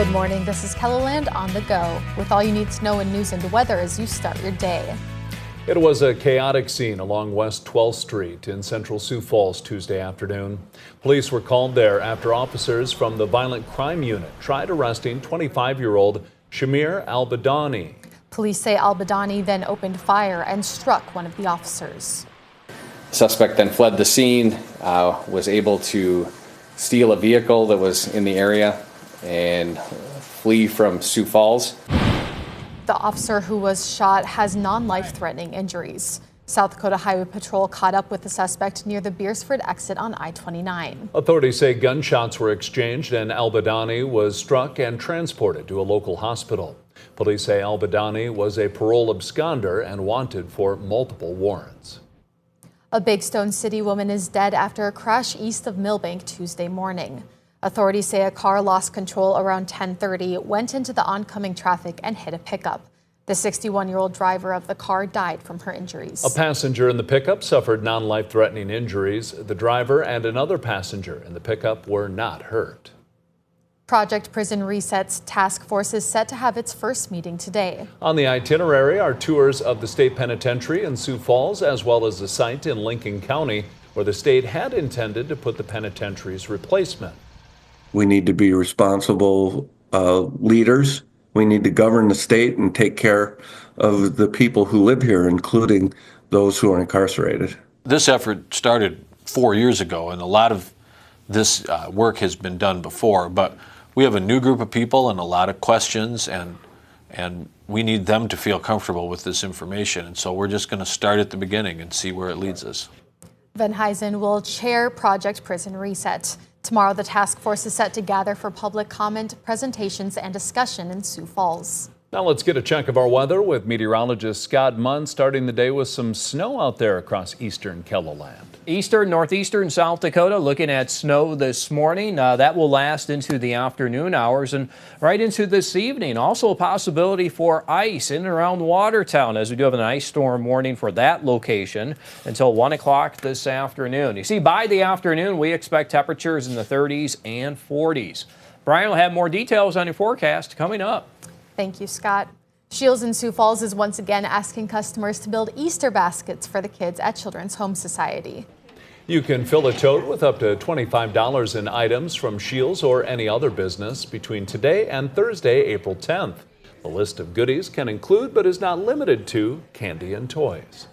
Good morning, this is KELOLAND on the go with all you need to know in news and weather as you start your day. It was a chaotic scene along West 12th Street in central Sioux Falls Tuesday afternoon. Police were called there after officers from the Violent Crime Unit tried arresting 25-year-old Shamir Al-Badani. Police say Al-Badani then opened fire and struck one of the officers. The suspect then fled the scene, was able to steal a vehicle that was in the area and flee from Sioux Falls. The officer who was shot has non-life-threatening injuries. South Dakota Highway Patrol caught up with the suspect near the Beersford exit on I-29. Authorities say gunshots were exchanged and Al-Badani was struck and transported to a local hospital. Police say Al-Badani was a parole absconder and wanted for multiple warrants. A Big Stone City woman is dead after a crash east of Millbank Tuesday morning. Authorities say a car lost control around 10:30, went into the oncoming traffic and hit a pickup. The 61-year-old driver of the car died from her injuries. A passenger in the pickup suffered non-life-threatening injuries. The driver and another passenger in the pickup were not hurt. Project Prison Reset's task force is set to have its first meeting today. On the itinerary are tours of the state penitentiary in Sioux Falls, as well as the site in Lincoln County, where the state had intended to put the penitentiary's replacement. We need to be responsible leaders. We need to govern the state and take care of the people who live here, including those who are incarcerated. This effort started 4 years ago, and a lot of this work has been done before, but we have a new group of people and a lot of questions, and we need them to feel comfortable with this information. And so we're just going to start at the beginning and see where it leads us. Venhuizen will chair Project Prison Reset. Tomorrow, the task force is set to gather for public comment, presentations, and discussion in Sioux Falls. Now let's get a check of our weather with meteorologist Scott Munn, starting the day with some snow out there across eastern KELOLAND. Eastern, northeastern South Dakota looking at snow this morning. That will last into the afternoon hours and right into this evening. Also a possibility for ice in and around Watertown as we do have an ice storm warning for that location until 1 o'clock this afternoon. You see, by the afternoon, we expect temperatures in the 30s and 40s. Brian will have more details on your forecast coming up. Thank you, Scott. Scheels in Sioux Falls is once again asking customers to build Easter baskets for the kids at Children's Home Society. You can fill a tote with up to $25 in items from Scheels or any other business between today and Thursday, April 10th. The list of goodies can include, but is not limited to, candy and toys.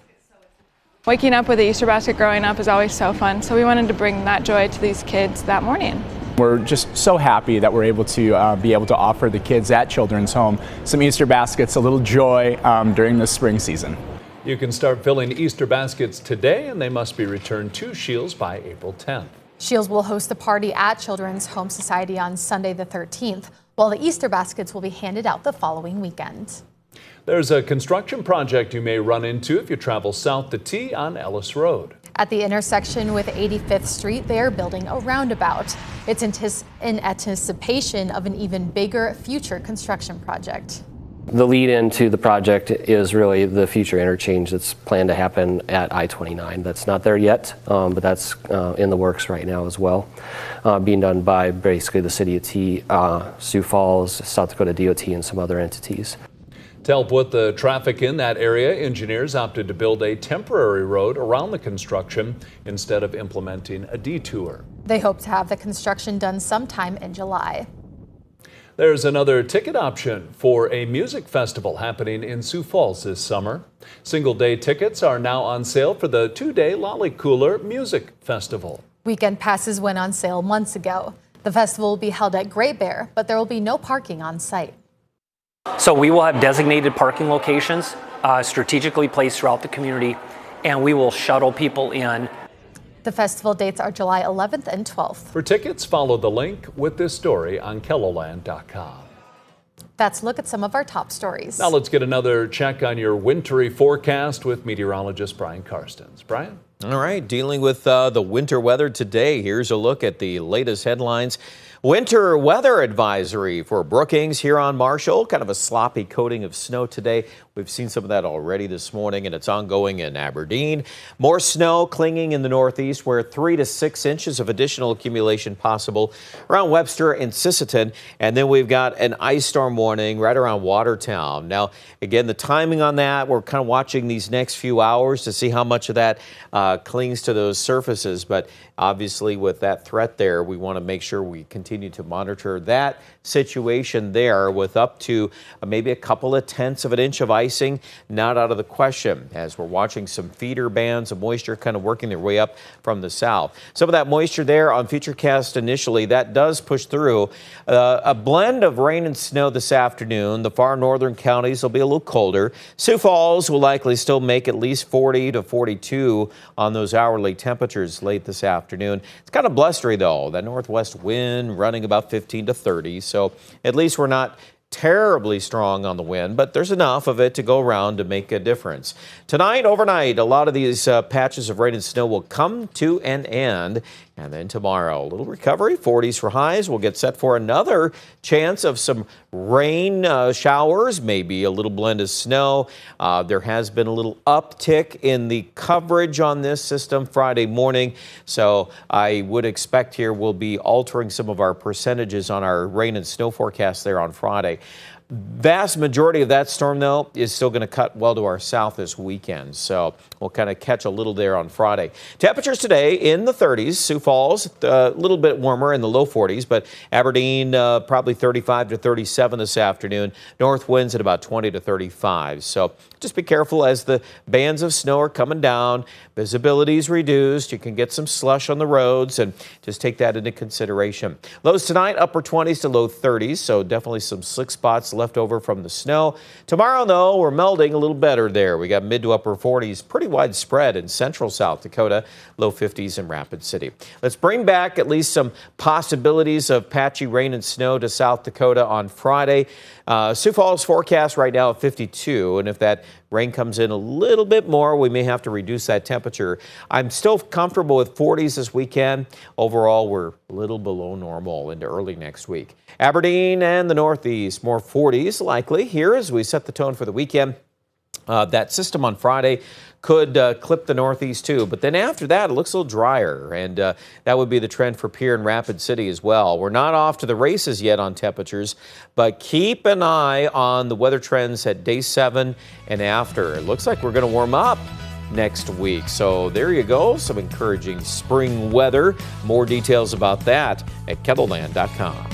Waking up with the Easter basket growing up is always so fun, so we wanted to bring that joy to these kids that morning. We're just so happy that we're able to offer the kids at Children's Home some Easter baskets, a little joy during the spring season. You can start filling Easter baskets today, and they must be returned to Scheels by April 10th. Scheels will host a party at Children's Home Society on Sunday the 13th, while the Easter baskets will be handed out the following weekend. There's a construction project you may run into if you travel south to T on Ellis Road. At the intersection with 85th Street, they are building a roundabout. It's in anticipation of an even bigger future construction project. The lead into the project is really the future interchange that's planned to happen at I-29. That's not there yet, but that's in the works right now as well, being done by basically the city of T, Sioux Falls, South Dakota DOT, and some other entities. To help with the traffic in that area, engineers opted to build a temporary road around the construction instead of implementing a detour. They hope to have the construction done sometime in July. There's another ticket option for a music festival happening in Sioux Falls this summer. Single-day tickets are now on sale for the two-day Lollykooler Music Festival. Weekend passes went on sale months ago. The festival will be held at Great Bear, but there will be no parking on site. So we will have designated parking locations strategically placed throughout the community, and we will shuttle people in. The festival dates are July 11th and 12th. For tickets, follow the link with this story on KELOLAND.com. That's a look at some of our top stories. Now let's get another check on your wintry forecast with meteorologist Brian Karstens. Brian? All right, dealing with the winter weather today, here's a look at the latest headlines. Winter weather advisory for Brookings, Huron, Marshall. Kind of a sloppy coating of snow today. We've seen some of that already this morning, and it's ongoing in Aberdeen. More snow clinging in the northeast, where 3 to 6 inches of additional accumulation possible around Webster and Sisseton. And then we've got an ice storm warning right around Watertown. Now, again, the timing on that, we're kind of watching these next few hours to see how much of that clings to those surfaces. But obviously, with that threat there, we want to make sure we continue to monitor that situation there, with up to maybe a couple of tenths of an inch of icing not out of the question, as we're watching some feeder bands of moisture kind of working their way up from the south. Some of that moisture there on Futurecast initially, that does push through. A blend of rain and snow this afternoon. The far northern counties will be a little colder. Sioux Falls will likely still make at least 40 to 42 on those hourly temperatures late this afternoon. It's kind of blustery though. That northwest wind running about 15 to 30. So at least we're not terribly strong on the wind, but there's enough of it to go around to make a difference. Tonight, overnight, a lot of these patches of rain and snow will come to an end. And then tomorrow, a little recovery, 40s for highs. We'll get set for another chance of some rain showers, maybe a little blend of snow. There has been a little uptick in the coverage on this system Friday morning. So I would expect here we'll be altering some of our percentages on our rain and snow forecast there on Friday. Vast majority of that storm, though, is still going to cut well to our south this weekend. So we'll kind of catch a little there on Friday. Temperatures today in the 30s. Sioux Falls, a little bit warmer in the low 40s, but Aberdeen probably 35 to 37 this afternoon. North winds at about 20 to 35. So just be careful as the bands of snow are coming down. Visibility is reduced. You can get some slush on the roads, and just take that into consideration. Lows tonight, upper 20s to low 30s, so definitely some slick spots left over from the snow. Tomorrow, though, we're melding a little better there. We got mid to upper 40s, pretty widespread in central South Dakota, low 50s in Rapid City. Let's bring back at least some possibilities of patchy rain and snow to South Dakota on Friday. Sioux Falls forecast right now at 52, and if that rain comes in a little bit more, we may have to reduce that temperature. I'm still comfortable with 40s this weekend. Overall, we're a little below normal into early next week. Aberdeen and the Northeast, more 40s likely here as we set the tone for the weekend. That system on Friday could clip the Northeast too, but then after that it looks a little drier, and that would be the trend for Pierre and Rapid City as well. We're not off to the races yet on temperatures, but keep an eye on the weather trends at day 7 and after. It looks like we're going to warm up next week. So there you go, some encouraging spring weather. More details about that at KENDLELAND.com.